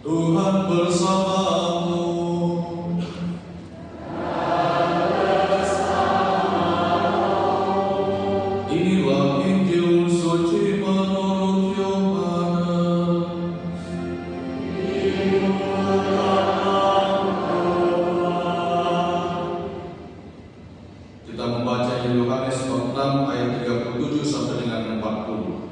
Tuhan bersamamu. Inilah Injil suci menurut Yohanes. Kita membaca Injil Yohanes bab 6 ayat 37 sampai dengan 40.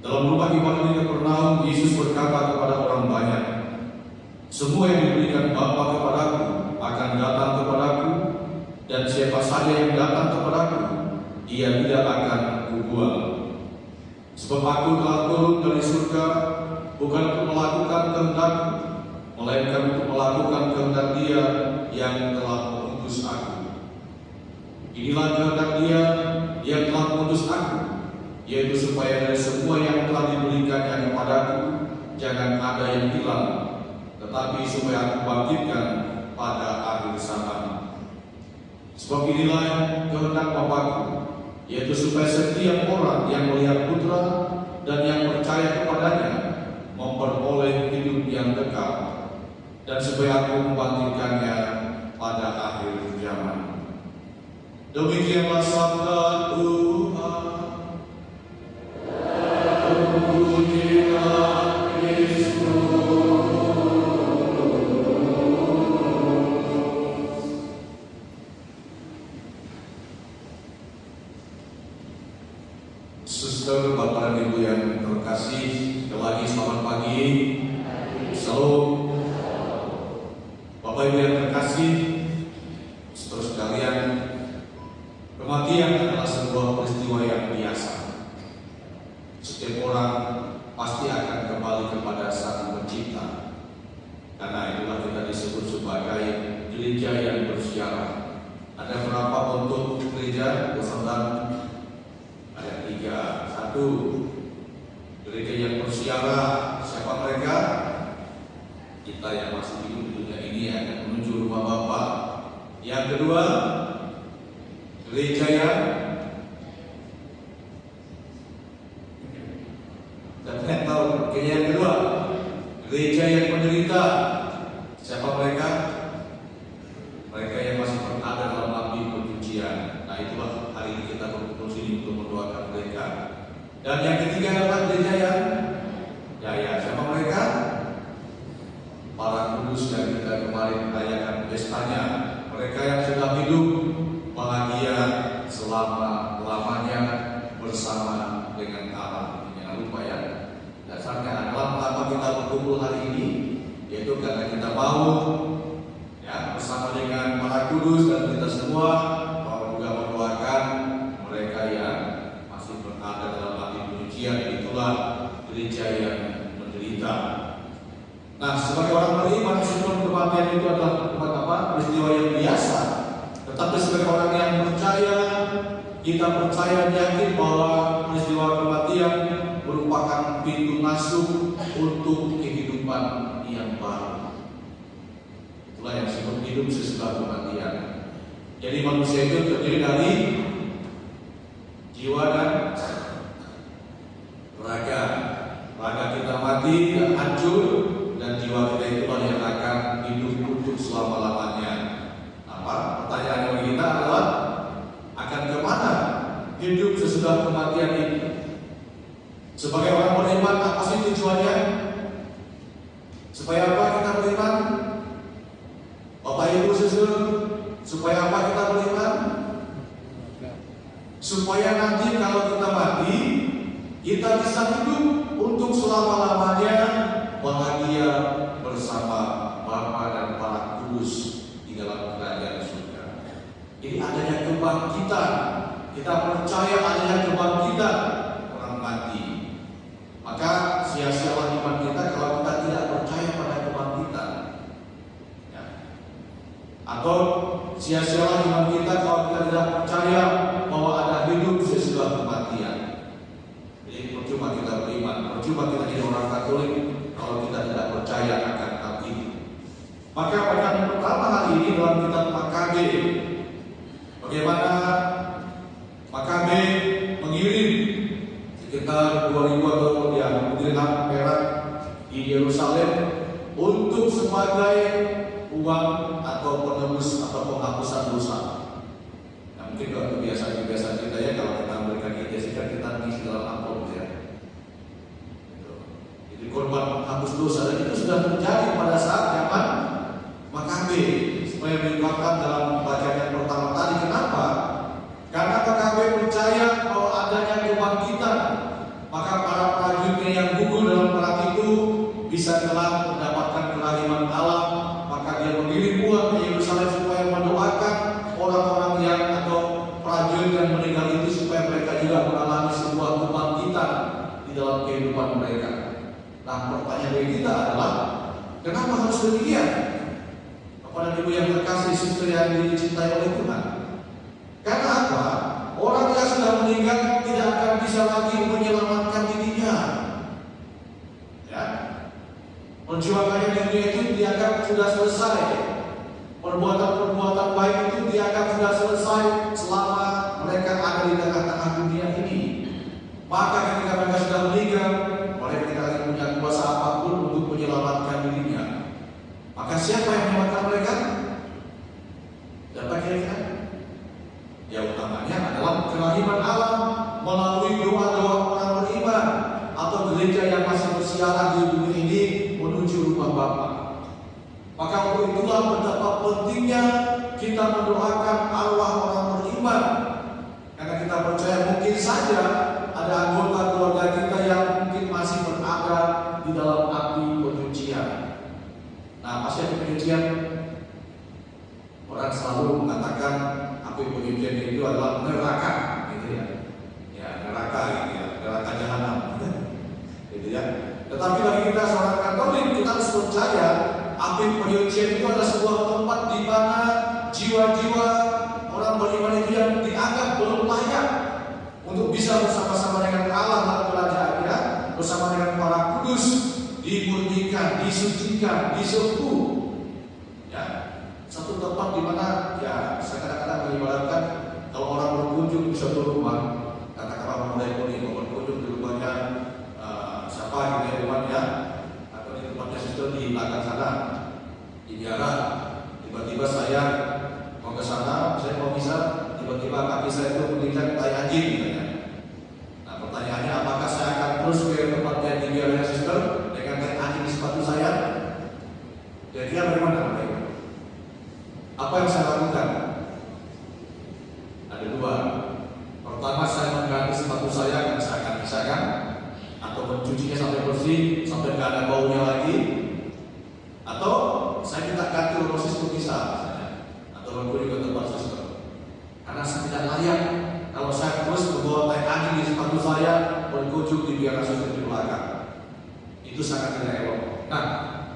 Dalam rumah ibadah di Kapernaum, Yesus berkata kepada orang banyak, "Semua yang diberikan Bapa kepadaku akan datang kepadaku, dan siapa saja yang datang kepadaku, ia tidak akan kubuang. Sebab aku telah turun dari surga, bukan untuk melakukan kehendakku, melainkan untuk melakukan kehendak Dia yang telah mengutus aku. Inilah kehendak Dia yang telah mengutus aku, yaitu supaya dari semua yang telah diberikannya kepadaku jangan ada yang hilang, tetapi supaya aku bangkitkan pada akhir zaman. Sebab inilah kehendak Bapa-Ku, yaitu supaya setiap orang yang melihat Putra dan yang percaya kepadanya memperoleh hidup yang kekal, dan supaya aku membangkitkannya pada akhir zaman." Demikianlah sabda Tuhan. Pujilah Kristus. Suster, Bapak dan Ibu yang terkasih, sekali lagi selamat pagi. Salam. Bapak Ibu yang terkasih, saudara sekalian, kematian adalah sebuah peristiwa yang biasa. Setiap orang pasti akan kembali kepada Sang Pencipta. Karena itulah kita disebut sebagai gereja yang bersiara. Ada berapa bentuk gereja? Ada 3. 1, gereja yang bersiara. Siapa mereka? Kita yang masih hidup di dunia ini akan menuju rumah Bapa. Yang kedua, gereja yang gereja yang menderita. Siapa mereka? Mereka yang masih berada dalam api kebencian. Nah, itulah hari ini kita berkumpul sini untuk mendoakan mereka. Dan yang ketiga adalah gereja yang jaya. Siapa mereka? Para kudus yang kita kemarin merayakan pestanya. Mereka yang sudah hidup bahagia selama-lamanya bersama dengan Allah. Jangan lupa ya, dasarnya adalah mengapa kita berkumpul hari ini, yaitu karena kita mau ya bersama dengan para kudus dan kita semua mau juga mendoakan mereka yang masih berada dalam api penyucian. Itulah gereja yang menderita. Nah, sebagai orang beriman, sebelum kematian itu adalah peristiwa yang biasa. Tetapi sebagai orang yang percaya, kita percaya dan yakin bahwa peristiwa kematian merupakan pintu masuk untuk kehidupan yang baru. Itulah yang disebut hidup sesudah kematian. Jadi manusia itu terdiri dari jiwa dan raga. Raga kita mati dan hancur, dan jiwa kita itulah yang akan hidup untuk selama-lamanya. Apa? Pertanyaan bagi kita adalah, akan kemana hidup sesudah kematian ini? Sebagai orang beriman, apa sih tujuannya? Supaya apa kita beriman? Bapak Ibu susul, supaya apa kita beriman? Supaya nanti kalau kita mati, kita bisa hidup untuk selama-lamanya bahagia bersama Bapa dan para kudus di dalam kerajaan surga. Jadi adanya kebangkitan. Kita percaya adanya kebangkitan orang mati. Maka sia-sialah iman kita kalau kita tidak percaya pada kebangkitan. Ya. Atau sia-sialah iman kita kalau kita tidak percaya bahwa ada hidup sesudah kematian. Jadi percuma kita beriman, percuma kita jadi orang Katolik kalau kita tidak percaya akan hal ini. Maka pada pertama hari ini dalam kitab Makabe, bagaimana Makabe mengirim sekitar 2000 atau ya mengirim perak di Yerusalem sebagai uang atau penebus atau penghapusan dosa. Nah, mungkin kalau kebiasaan kita ya, kalau kita memberikan ijazah kan kita ngisi dalam amplop ya. Jadi korban menghapus dosa, dan itu sudah terjadi pada saat zaman Makabe. Supaya diungkapkan dalam bacaan yang pertama tadi. Kenapa? Karena Makabe percaya bahwa adanya kebangkitan, maka para prajuritnya yang gugur dalam perang itu bisa kelak mendapatkan kerahiman Allah. Maka dia mengirim uang ke Yerusalem supaya mendoakan orang-orang yang atau prajurit yang meninggal itu, supaya mereka juga mengalami sebuah kebangkitan di dalam kehidupan mereka. Nah, pertanyaan dari kita adalah, kenapa harus demikian? Kepada ibu yang terkasih, suster yang dicintai oleh Tuhan, karena apa? Orang yang sudah meninggal tidak akan bisa lagi menyelamatkan dirinya. Ya, perjuangannya di dunia itu dianggap sudah selesai. Perbuatan-perbuatan baik itu dianggap sudah selesai selama mereka ada di tengah-tengah dunia ini. Maka ketika mereka sudah meninggal, mereka tidak lagi punya kuasa apapun untuk menyelamatkan dirinya. Maka siapa yang menyelamatkan mereka? Siapa kira-kira? Ya, utamanya adalah kerahiman Allah melalui doa-doa orang beriman atau gereja yang masih bersiaran di bumi ini menuju rumah Bapa. Maka untuk itulah betapa pentingnya kita mendoakan arwah orang beriman, karena kita percaya mungkin saja ada anggota keluarga kita yang mungkin masih berada di dalam api penyucian. Nah, pasti api penyucian, orang selalu mengatakan api penyucian itu adalah neraka, gitu ya. Ya, neraka gitu ya, neraka jahanam. Gitu ya. Tetapi bagi kita seorang Katolik, kita harus percaya api penyucian itu adalah sebuah tempat di mana jiwa-jiwa orang beriman itu yang dianggap belum layak untuk bisa bersama-sama dengan Allah dalam kerajaannya, bersama dengan para kudus, dimurnikan, disucikan, disembuh. Ya, satu tempat di mana ya saya kadang-kadang mengibaratkan kalau orang berkunjung di suatu rumah, katakanlah mulai mau berkunjung di rumahnya siapa gitu ya, rumahnya atau di tempatnya sudah di belakang sana, di biara, tiba-tiba saya mau ke sana, saya mau bisa, tiba-tiba kaki saya itu menginjak tai anjing misalnya. Nah, pertanyaannya, apakah saya akan terus ke tempatnya di biara suster dengan tai anjing di sepatu saya? Jadi bagaimana? Apa yang saya lakukan? Ada dua. Pertama, saya mengganti sepatu saya karena saya akan bisa kan, atau mencucinya sampai bersih, sampai tidak ada baunya lagi, atau saya minta ganti rosis bisa misalnya, atau berkunjung ke tempat suster. Karena saya tidak layak kalau saya terus membawa tai anjing di sepatu saya berkunjung di biara suster di belakang. Itu sangat tidak elok. Nah,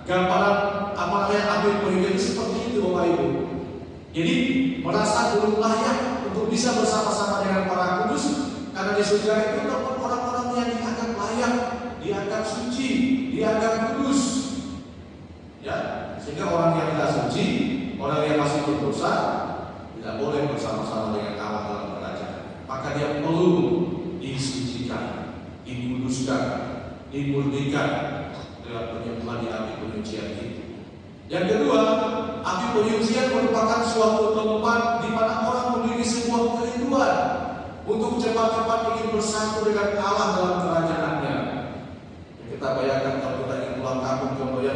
gambaran apa namanya api penyucian itu seperti itu, Bapak Ibu. Jadi merasa belum layak untuk bisa bersama-sama dengan para kudus, karena di surga itu tempat orang-orang yang dianggap layak, dianggap suci, dianggap kudus. Ya, sehingga orang yang tidak suci, orang yang masih berdosa, tidak boleh bersama-sama dengan Allah dalam kerajaan. Maka dia perlu disucikan, dikuduskan, dimurnikan lewat penyembahan di api penyucian itu. Yang kedua, api penyucian merupakan suatu tempat di mana orang memiliki sebuah kerinduan untuk cepat-cepat ingin bersatu dengan Allah dalam kerajaannya. Kita bayangkan kalau kita ingin pulang kampung contohnya,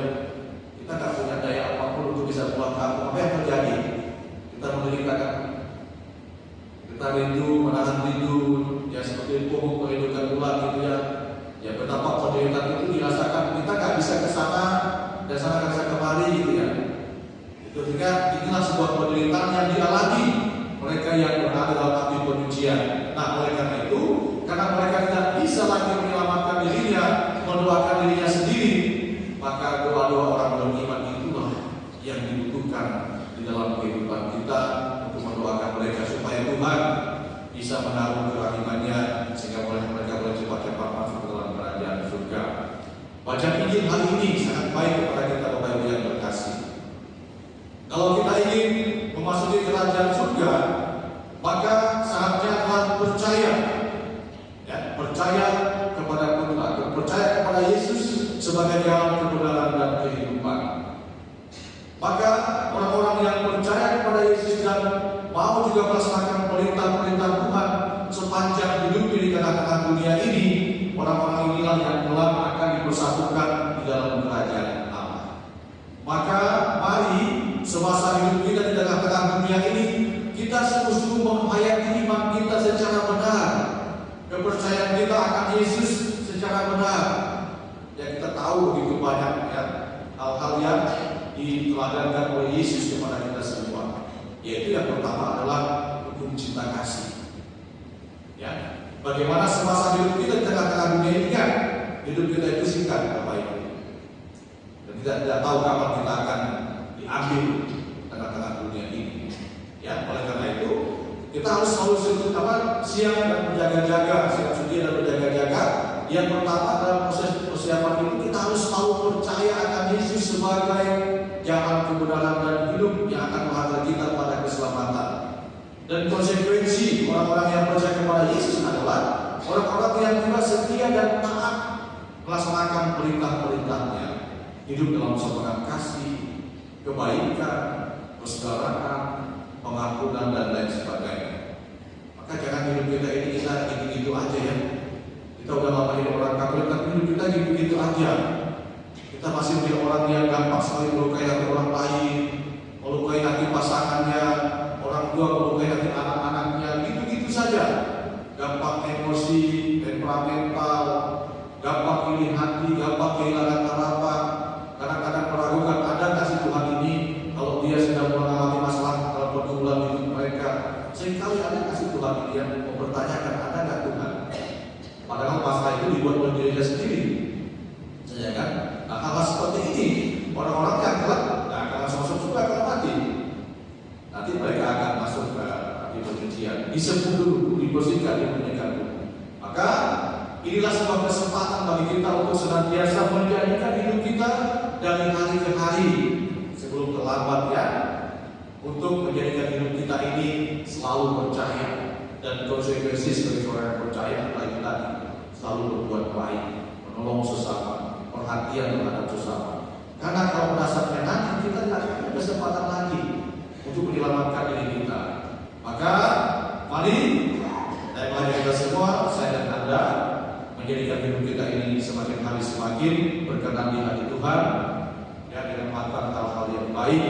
kita tidak punya daya apapun untuk bisa pulang kampung. Apa yang terjadi? Kita menderitakan, kita rindu, menahan rindu, ya seperti pohon merindukan pulang gitu ya. Ya betapa penderitaan itu dirasakan, kita nggak bisa ke sana dan sana nggak bisa kemari gitu ya. Itu sehingga inilah sebuah penderitaan yang dialami mereka yang berada dalam api penyucian. Nah, oleh karena itu, karena mereka tidak bisa lagi menyelamatkan dirinya, mendoakan dirinya sendiri, maka doa-doa orang beriman itulah yang dibutuhkan di dalam kehidupan kita untuk mendoakan mereka supaya Tuhan bisa menaruh kerahimannya sehingga mereka boleh cepat-cepat masuk ke dalam kerajaan surga. Bacaan Injil hari ini sangat baik kepada kita Bapak Ibu yang terkasih. Kalau kita ingin memasuki kerajaan surga, maka syaratnya adalah percaya, ya, percaya kepada Tuhan, percaya kepada Yesus sebagai jalan kebenaran dan kehidupan. diteladankan oleh Yesus kepada kita semua. Yaitu yang pertama adalah hukum cinta kasih. Ya, bagaimana semasa hidup kita di tengah-tengah dunia ini kan, hidup kita itu singkat, Bapak Ibu. Dan kita tidak tahu kapan kita akan diambil tengah-tengah dunia ini. Ya, oleh karena itu kita harus selalu siap dan berjaga-jaga, siap sedia dan berjaga-jaga. Yang pertama dalam proses persiapan itu kita harus tahu percaya akan Yesus sebagai jalan kebenaran dan hidup yang akan menghantar kita pada keselamatan. Dan konsekuensi orang-orang yang percaya kepada Yesus adalah orang-orang yang juga setia dan taat melaksanakan perintah-perintahnya, hidup dalam semangat kasih, kebaikan, persaudaraan, pengampunan dan lain sebagainya. Maka jangan hidup kita ini kita gitu-gitu aja ya. Kita udah lama jadi orang Katolik, tapi hidup kita gitu-gitu aja. Kita masih menjadi orang yang gampang sekali melukai hati orang lain, melukai hati pasangannya, orang tua melukai hati anak-anaknya, gitu-gitu saja. Gampang emosi, temperamental, gampang pilih hati, gampang kehilangan harapan. Kadang-kadang meragukan ada nggak sih Tuhan ini kalau dia sedang mengalami masalah dalam pergumulan hidup mereka. Seringkali ada nggak sih Tuhan ini yang mempertanyakan ada nggak Tuhan? Padahal masalah itu dibuat oleh dirinya sendiri, ya kan? Nah, hal-hal seperti ini orang-orang yang telah akan langsung juga akan mati. Nanti mereka akan masuk ke api penyucian, disebut dulu, dibersihkan, dipunyikan dulu. Maka inilah sebuah kesempatan bagi kita untuk senantiasa menjadikan hidup kita dari hari ke hari sebelum terlambat ya, untuk menjadikan hidup kita ini selalu percaya dan konsekuensi sebagai orang yang percaya lagi tadi selalu berbuat baik, menolong sesama, perhatian terhadap sesama. Karena kalau berdasarkan nanti kita tidak ada kesempatan lagi untuk menyelamatkan diri kita. Maka mari saya mengajak kita semua, saya dan Anda, menjadikan hidup kita ini semakin hari semakin berkenan di hati Tuhan, ya, dengan melakukan hal-hal yang baik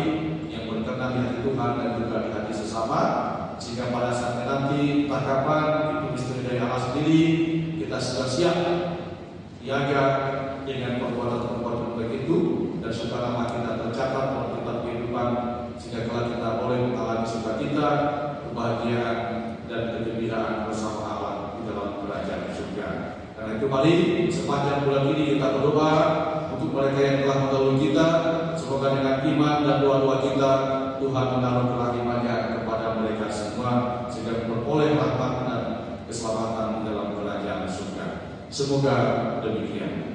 yang berkenan di hati Tuhan dan juga di hati sesama, sehingga pada saat nanti entah kapan itu misteri dari Allah sendiri kita sudah siap siaga dengan perbuatan-perbuatan baik itu, dan supaya nama kita tercatat dalam kitab kehidupan, sehingga kalau kita boleh mengalami sukacita, kebahagiaan dan kegembiraan bersama Allah di dalam kerajaan surga. Karena itu mari sepanjang bulan ini kita berdoa untuk mereka yang telah mendahului kita, semoga dengan iman dan doa-doa kita Tuhan menaruh kerahimannya kepada mereka semua, sehingga memperoleh rahmat dan keselamatan di dalam kerajaan surga. Semoga demikian.